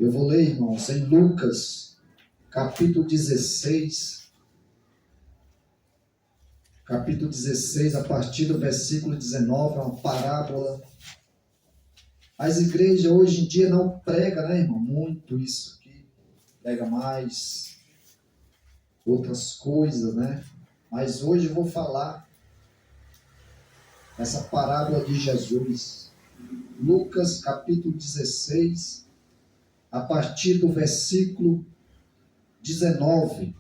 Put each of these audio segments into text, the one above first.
Eu vou ler, irmãos, em Lucas, capítulo 16, a partir do versículo 19, é uma parábola. As igrejas hoje em dia não pregam, né, irmão? Muito isso aqui. Prega mais outras coisas, né? Mas hoje eu vou falar essa parábola de Jesus. Lucas, capítulo 16, a partir do versículo 19.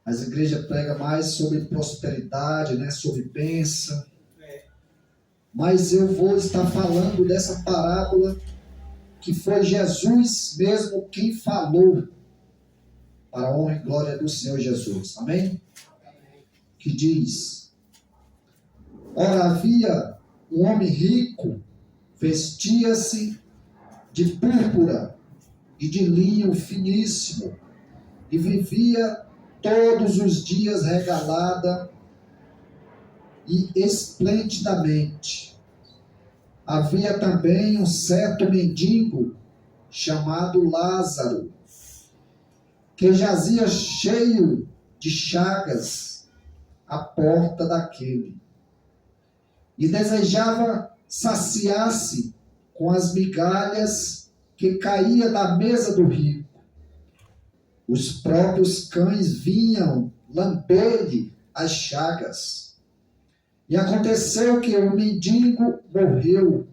As igrejas pregam mais sobre prosperidade, né? Sobre bênção. Mas eu vou estar falando dessa parábola que foi Jesus mesmo quem falou, para a honra e glória do Senhor Jesus. Amém? Que diz: ora, havia um homem rico, vestia-se de púrpura e de linho finíssimo, e vivia todos os dias regalada e esplendidamente. Havia também um certo mendigo, chamado Lázaro, que jazia cheio de chagas à porta daquele, e desejava saciar-se com as migalhas que caía da mesa do rico. Os próprios cães vinham lamber-lhe as chagas. E aconteceu que o mendigo morreu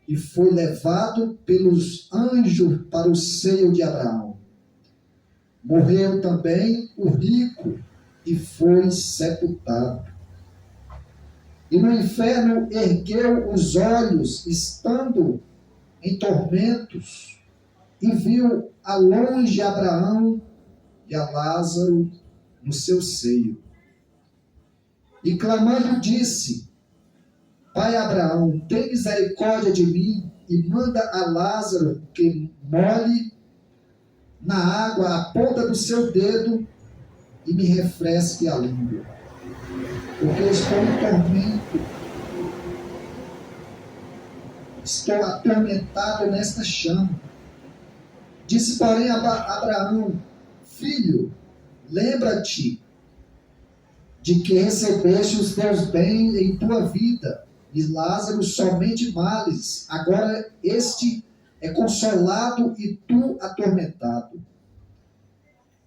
e foi levado pelos anjos para o seio de Abraão. Morreu também o rico e foi sepultado. E no inferno ergueu os olhos, estando em tormentos, e viu a longe Abraão e a Lázaro no seu seio. E clamando disse: Pai Abraão, tem misericórdia de mim e manda a Lázaro que molhe na água a ponta do seu dedo e me refresque a língua, porque estou em tormento, estou atormentado nesta chama. Disse, porém, Abraão: Filho, lembra-te de que recebeste os teus bens em tua vida, e Lázaro somente males. Agora este é consolado e tu atormentado.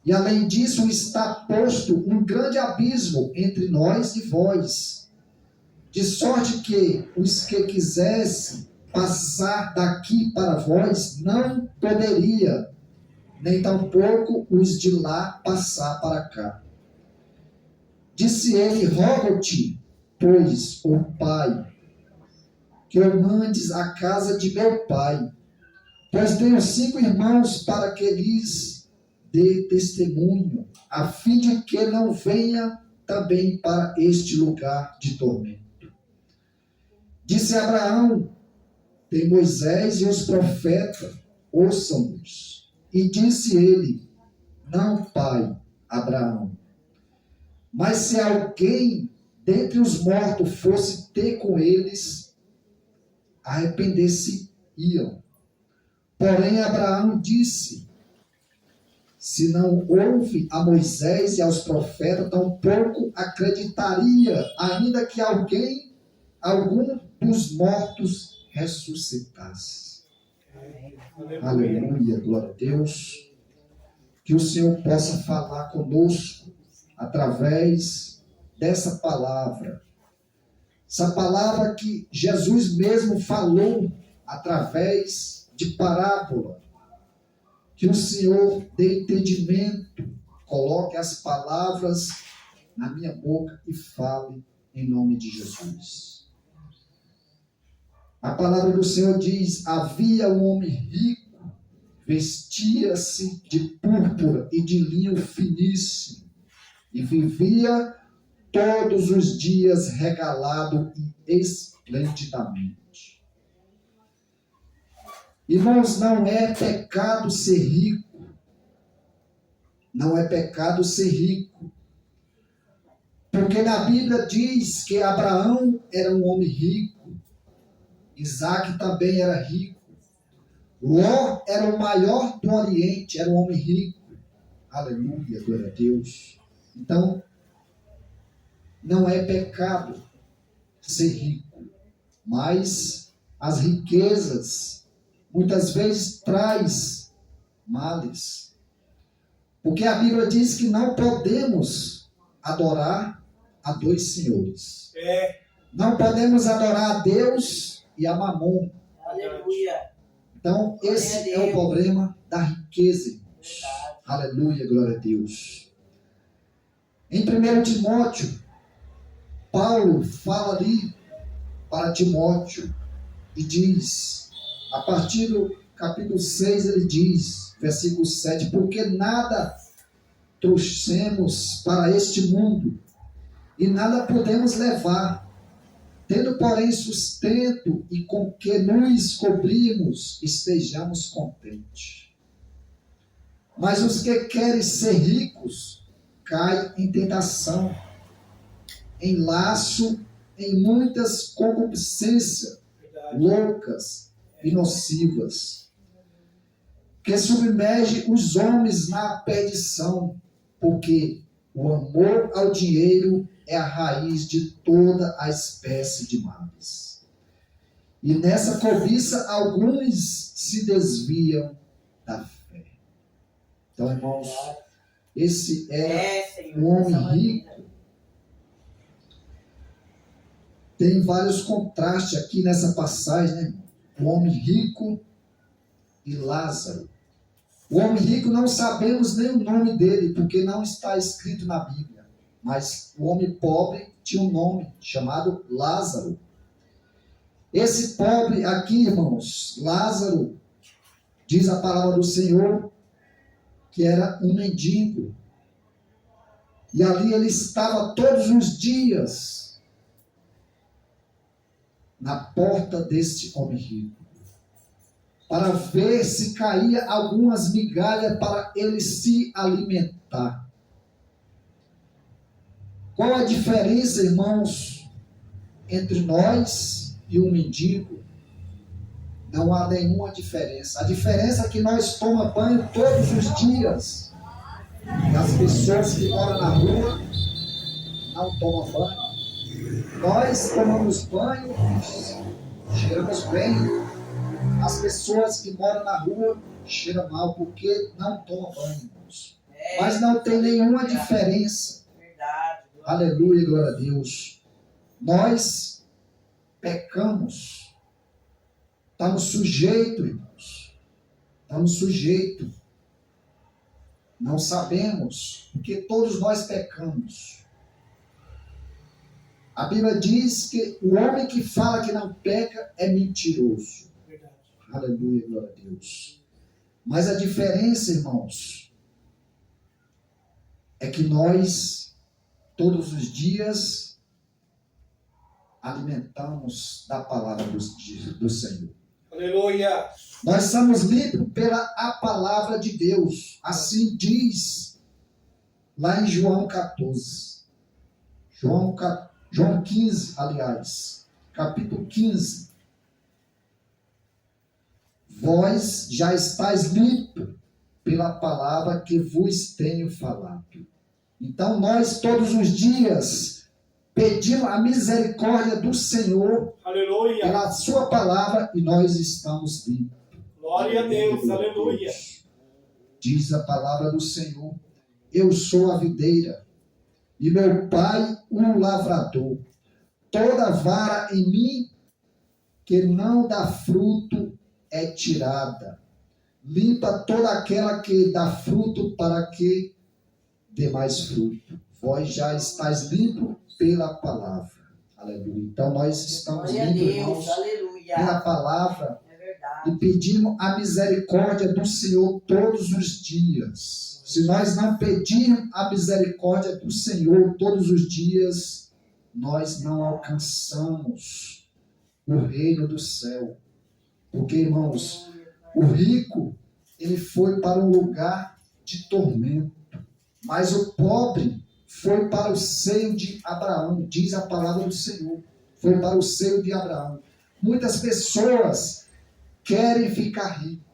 E além disso está posto um grande abismo entre nós e vós, de sorte que os que quisessem passar daqui para vós não poderia, nem tampouco os de lá passar para cá. Disse ele: rogo-te, pois, ó Pai, que eu mandes à casa de meu pai, pois tenho 5 irmãos, para que lhes dê testemunho, a fim de que não venha também para este lugar de tormento. Disse Abraão: tem Moisés e os profetas, ouçam-nos. E disse ele: não, pai Abraão, mas se alguém dentre os mortos fosse ter com eles, arrepender-se-iam. Porém Abraão disse: se não ouve a Moisés e aos profetas, tampouco acreditaria, ainda que algum dos mortos ressuscitasse. Aleluia, glória a Deus. Que o Senhor possa falar conosco através dessa palavra. Essa palavra que Jesus mesmo falou através de parábola. Que o Senhor dê entendimento, coloque as palavras na minha boca e fale em nome de Jesus. A palavra do Senhor diz: havia um homem rico, vestia-se de púrpura e de linho finíssimo, e vivia todos os dias regalado e esplendidamente. Irmãos, não é pecado ser rico. Não é pecado ser rico. Porque na Bíblia diz que Abraão era um homem rico. Isaac também era rico. Ló era o maior do Oriente, era um homem rico. Aleluia, glória a Deus. Então, não é pecado ser rico, mas as riquezas muitas vezes traz males. Porque a Bíblia diz que não podemos adorar a dois senhores. Não podemos adorar a Deus e a Mamon. Aleluia. Então, esse é o problema da riqueza, irmãos. Aleluia, glória a Deus. Em 1 Timóteo, Paulo fala ali para Timóteo e diz, a partir do capítulo 6, ele diz, versículo 7, porque nada trouxemos para este mundo e nada podemos levar, tendo, porém, sustento e com que nos cobrimos, estejamos contentes. Mas os que querem ser ricos caem em tentação, em laço, em muitas concupiscências loucas e nocivas, que submerge os homens na perdição, porque o amor ao dinheiro é a raiz de toda a espécie de males. E nessa cobiça alguns se desviam da fé. Então, irmãos, esse é um homem rico. Tem vários contrastes aqui nessa passagem, né? O homem rico e Lázaro. O homem rico não sabemos nem o nome dele, porque não está escrito na Bíblia. Mas o homem pobre tinha um nome chamado Lázaro. Esse pobre aqui, irmãos, Lázaro, diz a palavra do Senhor, que era um mendigo. E ali ele estava todos os dias na porta deste homem rico, para ver se caía algumas migalhas para ele se alimentar. Qual a diferença, irmãos, entre nós e o mendigo? Não há nenhuma diferença. A diferença é que nós tomamos banho todos os dias. E as pessoas que moram na rua não tomam banho. Nós tomamos banho, cheiramos bem. As pessoas que moram na rua cheiram mal porque não tomam banho, irmãos. Mas não tem nenhuma diferença. Aleluia, glória a Deus. Nós pecamos. Estamos sujeitos, irmãos. Estamos sujeitos. Não sabemos, porque todos nós pecamos. A Bíblia diz que o homem que fala que não peca é mentiroso. Verdade. Aleluia, glória a Deus. Mas a diferença, irmãos, é que nós, todos os dias, alimentamos da palavra do Senhor. Aleluia. Nós somos limpos pela a palavra de Deus. Assim diz lá em João 14. João 15, aliás, capítulo 15. Vós já estáis limpos pela palavra que vos tenho falado. Então nós todos os dias pedimos a misericórdia do Senhor. Aleluia. Pela sua palavra e nós estamos limpos. Glória a Deus, aleluia. Diz a palavra do Senhor: eu sou a videira e meu pai um lavrador. Toda vara em mim que não dá fruto é tirada. Limpa toda aquela que dá fruto para que dê mais fruto. Vós já estáis limpo pela palavra. Aleluia. Então nós estamos limpos, irmãos, pela palavra. E pedimos a misericórdia do Senhor todos os dias. Se nós não pedirmos a misericórdia do Senhor todos os dias, nós não alcançamos o reino do céu. Porque, irmãos, o rico, ele foi para um lugar de tormento. Mas o pobre foi para o seio de Abraão, diz a palavra do Senhor. Foi para o seio de Abraão. Muitas pessoas querem ficar ricos,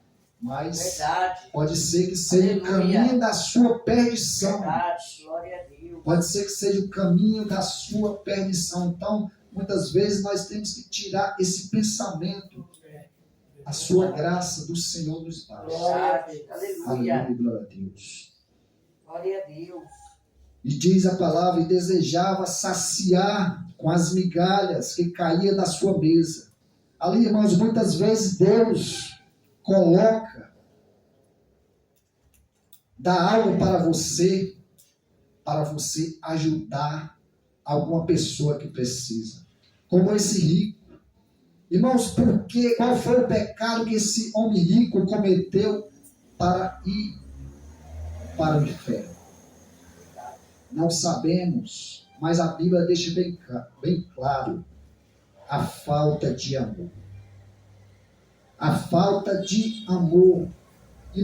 mas Verdade. pode ser que seja o Aleluia. caminho da sua perdição. Verdade. Glória a Deus. Pode ser que seja o caminho da sua perdição. Então, muitas vezes nós temos que tirar esse pensamento. A sua graça do Senhor nos basta. Verdade. Aleluia. Aleluia, glória a Deus. Glória a Deus. E diz a palavra, e desejava saciar com as migalhas que caía da sua mesa. Ali, irmãos, muitas vezes Deus coloca, dá algo para você ajudar alguma pessoa que precisa. Como esse rico. Irmãos, qual foi o pecado que esse homem rico cometeu para ir para o inferno? Não sabemos, mas a Bíblia deixa bem claro a falta de amor. A falta de amor. E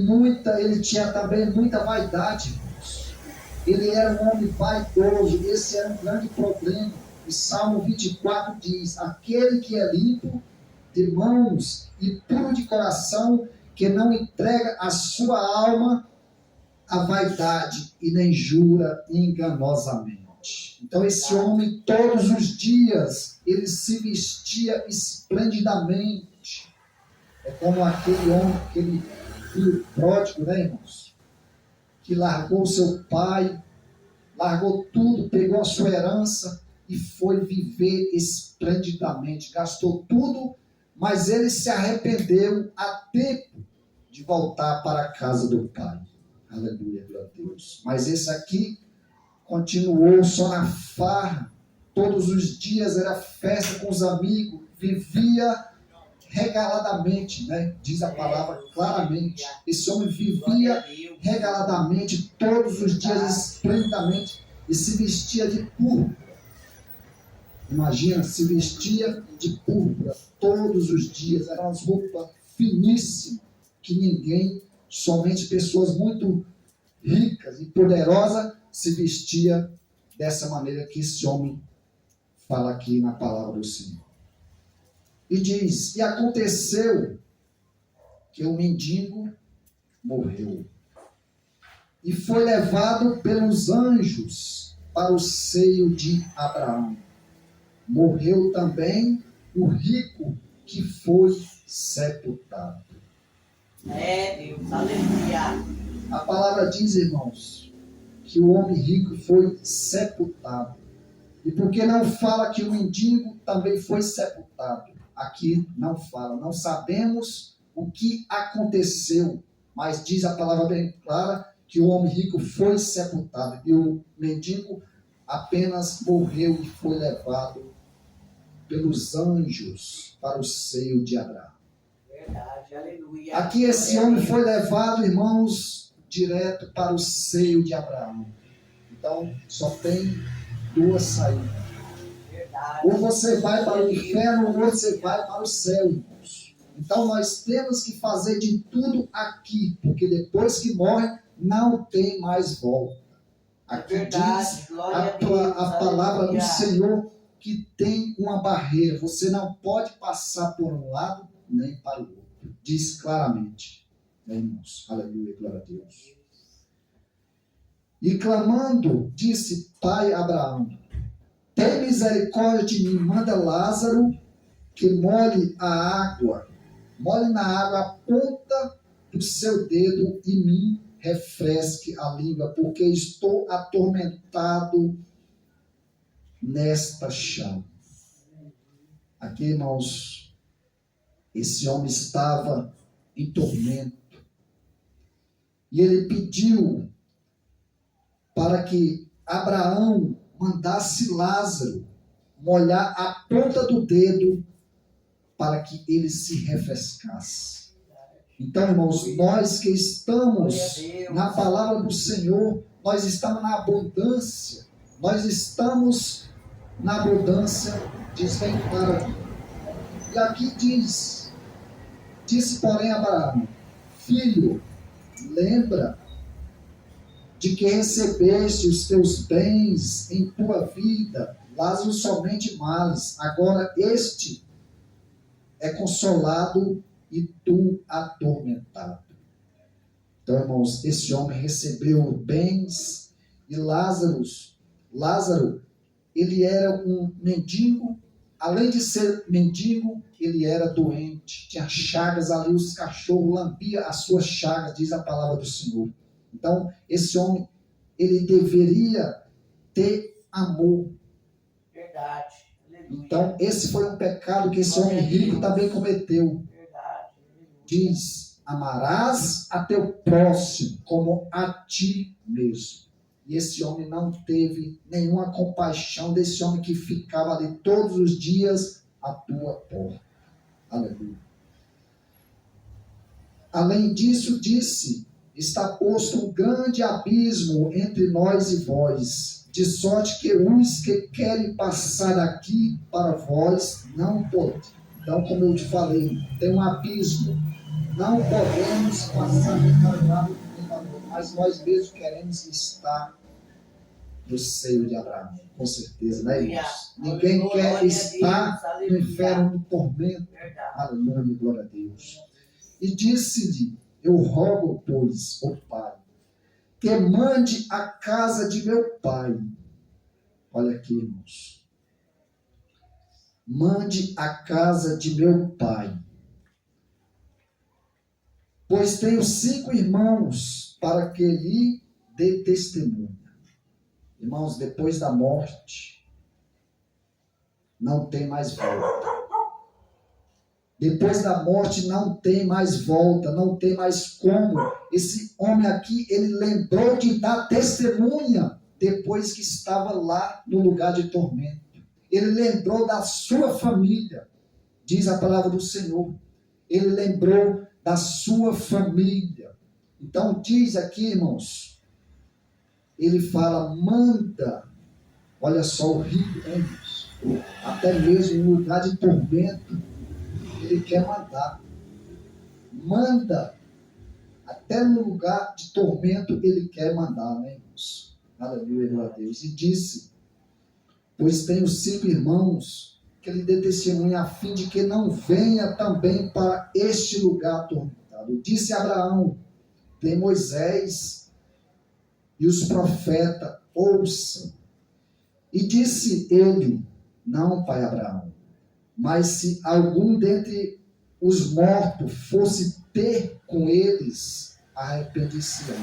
ele tinha também muita vaidade, irmãos. Ele era um homem vaidoso. Esse era um grande problema. O Salmo 24 diz: aquele que é limpo de mãos e puro de coração, que não entrega a sua alma à vaidade e nem jura enganosamente. Então esse homem, todos os dias, ele se vestia esplendidamente. É como aquele homem, aquele filho pródigo, né, irmãos? Que largou seu pai, largou tudo, pegou a sua herança e foi viver esplendidamente. Gastou tudo, mas ele se arrependeu a tempo de voltar para a casa do pai. Aleluia, glória a Deus. Mas esse aqui continuou só na farra. Todos os dias era festa com os amigos. Vivia regaladamente, né? Diz a palavra claramente. Esse homem vivia regaladamente, todos os dias esplendidamente, e se vestia de púrpura. Imagina, se vestia de púrpura todos os dias. Eram as roupas finíssimas, que ninguém, somente pessoas muito ricas e poderosas, se vestia dessa maneira que esse homem fala aqui na palavra do Senhor. E diz: e aconteceu que o mendigo morreu e foi levado pelos anjos para o seio de Abraão. Morreu também o rico que foi sepultado. Deus, aleluia. A palavra diz, irmãos, que o homem rico foi sepultado. E por que não fala que o mendigo também foi sepultado? Aqui não fala, não sabemos o que aconteceu, mas diz a palavra bem clara que o homem rico foi sepultado e o mendigo apenas morreu e foi levado pelos anjos para o seio de Abraão. Verdade, aleluia. Aqui esse homem foi levado, irmãos, direto para o seio de Abraão. Então só tem duas saídas. Verdade. Ou você vai para o inferno ou você vai para o céu, irmãos. Então nós temos que fazer de tudo aqui, porque depois que morre não tem mais volta. Aqui Verdade, diz a palavra do Senhor que tem uma barreira. Você não pode passar por um lado nem para o outro. Diz claramente. Irmãos, aleluia, glória a Deus. E clamando, disse: Pai Abraão, tem misericórdia de mim, manda Lázaro que molhe na água a ponta do seu dedo e me refresque a língua, porque estou atormentado nesta chama. Aqui, irmãos, esse homem estava em tormento. E ele pediu para que Abraão mandasse Lázaro molhar a ponta do dedo para que ele se refrescasse. Então, irmãos, nós que estamos na palavra do Senhor, nós estamos na abundância. Nós estamos na abundância, diz bem claro. E aqui disse porém Abraão: filho, lembra de que recebeste os teus bens em tua vida, Lázaro somente males. Agora este é consolado e tu atormentado. Então, irmãos, esse homem recebeu bens e Lázaro, ele era um mendigo. Além de ser mendigo, ele era doente, tinha chagas ali, os cachorros lambiam as suas chagas, diz a palavra do Senhor. Então, esse homem, ele deveria ter amor. Verdade. Aleluia. Então, esse foi um pecado que esse homem rico também cometeu. Verdade. Diz, amarás a teu próximo como a ti mesmo. E esse homem não teve nenhuma compaixão desse homem que ficava ali todos os dias à tua porta. Aleluia. Além disso, disse, está posto um grande abismo entre nós e vós, de sorte que os que querem passar daqui para vós não podem. Então, como eu te falei, tem um abismo. Não podemos passar para lá, mas nós mesmos queremos estar no seio de Abraão, com certeza, né, irmãos? Ninguém quer estar no inferno, no tormento. Aleluia, glória a Deus. E disse-lhe, eu rogo, pois, ó Pai, que mande a casa de meu pai. Olha aqui, irmãos. Mande a casa de meu pai. Pois tenho 5 irmãos, para que lhe dê testemunho. Irmãos, depois da morte, não tem mais volta. Depois da morte não tem mais volta, não tem mais como. Esse homem aqui, ele lembrou de dar testemunha depois que estava lá no lugar de tormento. Ele lembrou da sua família, diz a palavra do Senhor. Ele lembrou da sua família. Então diz aqui, irmãos, ele fala, manda. Olha só o rico, hein, irmãos? Até mesmo no lugar de tormento, ele quer mandar. Manda. Até no lugar de tormento, ele quer mandar, né, irmãos? Aleluia, glória a Deus. E disse, pois tenho 5 irmãos, que lhe dê testemunha, a fim de que não venha também para este lugar atormentado. Disse Abraão, tem Moisés e os profetas, ouçam. E disse ele, não, pai Abraão, mas se algum dentre os mortos fosse ter com eles, arrepender-se-ão.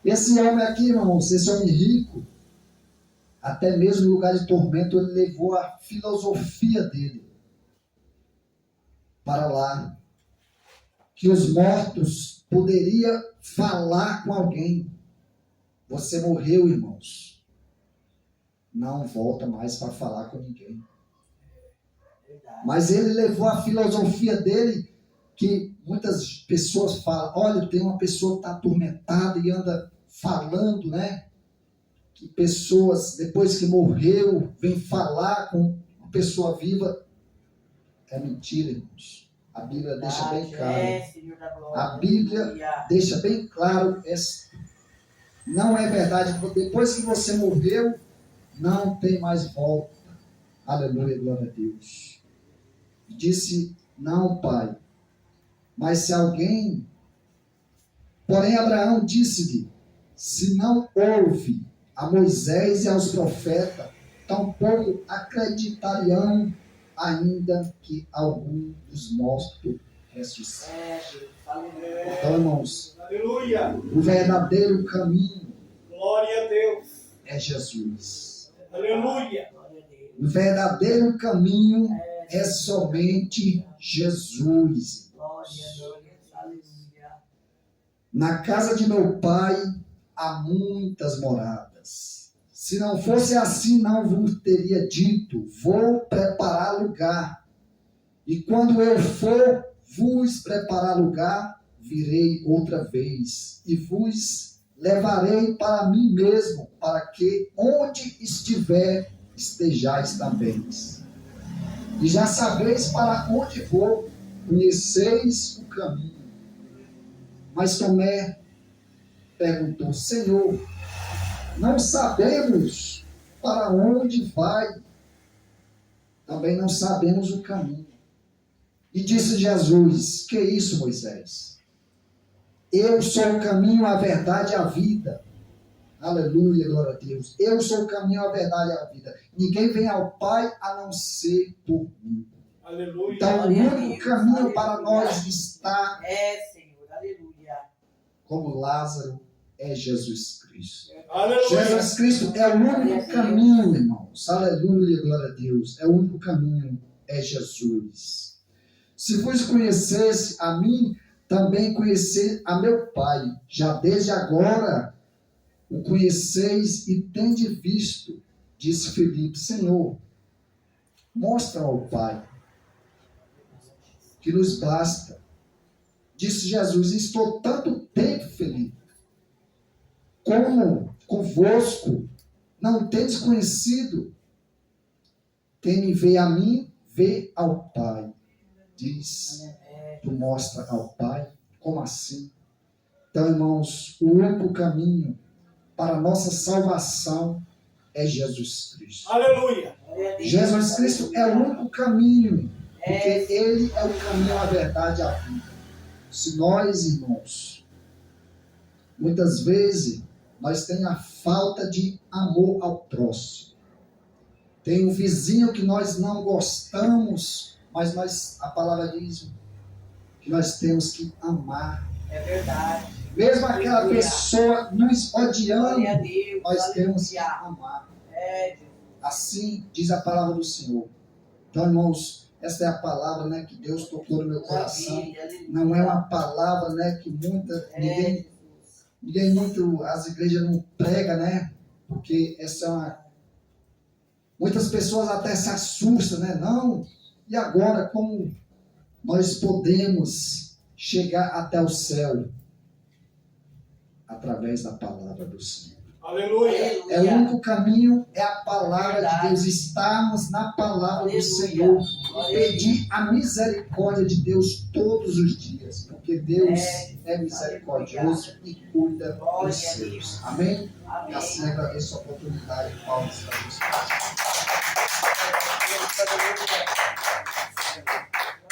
Esse homem aqui, irmãos, esse homem rico, até mesmo no lugar de tormento, ele levou a filosofia dele para lá. Que os mortos poderiam falar com alguém. Você morreu, irmãos. Não volta mais para falar com ninguém. Mas ele levou a filosofia dele, que muitas pessoas falam, olha, tem uma pessoa que está atormentada e anda falando, né? Que pessoas, depois que morreu, vem falar com uma pessoa viva. É mentira, irmãos. A Bíblia deixa bem claro. A Bíblia deixa bem claro. Não é verdade. Depois que você morreu, não tem mais volta. Aleluia, glória a Deus. Disse, não, pai. Mas se alguém... Porém, Abraão disse-lhe, se não ouve a Moisés e aos profetas, tampouco acreditariam ainda que algum dos mortos ressuscite. Então, irmãos, Aleluia. o verdadeiro caminho Glória a Deus. é Jesus. Aleluia. O verdadeiro caminho é somente Jesus. Na casa de meu pai há muitas moradas. Se não fosse assim, não vos teria dito, vou preparar lugar. E quando eu for vos preparar lugar, virei outra vez e vos levarei para mim mesmo, para que onde estiver, estejais também. E já sabeis para onde vou, conheceis o caminho. Mas Tomé perguntou, Senhor, não sabemos para onde vai, também não sabemos o caminho. E disse Jesus, que isso, Moisés? Eu sou o caminho, a verdade e a vida. Aleluia, glória a Deus. Eu sou o caminho, a verdade e a vida. Ninguém vem ao Pai a não ser por mim. Aleluia. Então, o Glória a único Deus, caminho aleluia. para nós estar Senhor, aleluia. como Lázaro é Jesus Cristo. Aleluia. Jesus Cristo é o único caminho, irmãos. Aleluia, glória a Deus. É o único caminho, é Jesus. Se vos conhecesse a mim, também conhecer a meu Pai. Já desde agora o conheceis e tende visto, disse Filipe. Senhor, mostra ao Pai, que nos basta. Disse Jesus, estou tanto tempo, Filipe, como convosco, não tendes conhecido. Quem me vê a mim, vê ao Pai. Diz, tu mostra ao Pai. Como assim? Então, irmãos, o único caminho para a nossa salvação é Jesus Cristo. Aleluia. Jesus Cristo é o único caminho, porque Ele é o caminho, a verdade e a vida. Se nós, irmãos, muitas vezes, nós temos a falta de amor ao próximo. Tem um vizinho que nós não gostamos, mas a palavra diz que nós temos que amar. É verdade. Mesmo aquela pessoa nos odiando, Glória a Deus, nós temos que aleluia. amar. Jesus. Assim diz a palavra do Senhor. Então, irmãos, essa é a palavra, né, que Deus tocou no meu coração. Maravilha, aleluia. Não é uma palavra, né, que ninguém muito, as igrejas não pregam, né? Porque essa é uma... Muitas pessoas até se assustam, né? Não, e agora como nós podemos chegar até o céu? Através da palavra do Senhor. Aleluia. É o único caminho, é a palavra de Deus. Estarmos na palavra do Senhor. E pedir a misericórdia de Deus todos os dias. Porque Deus é misericordioso e cuida dos seus. Amém? E assim agradeço a oportunidade que Paulo está nos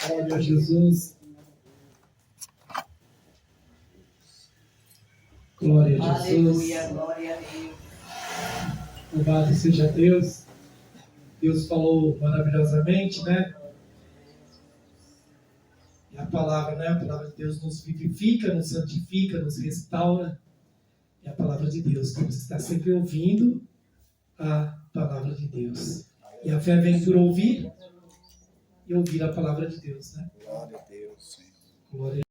Glória a Jesus. Glória a Jesus. Aleluia, glória a Deus. Louvado seja Deus. Deus falou maravilhosamente, né? E a palavra, né? A palavra de Deus nos vivifica, nos santifica, nos restaura. E a palavra de Deus, temos que estar sempre ouvindo a palavra de Deus. E a fé vem por ouvir e ouvir a palavra de Deus, né? Glória a Deus, Senhor. Glória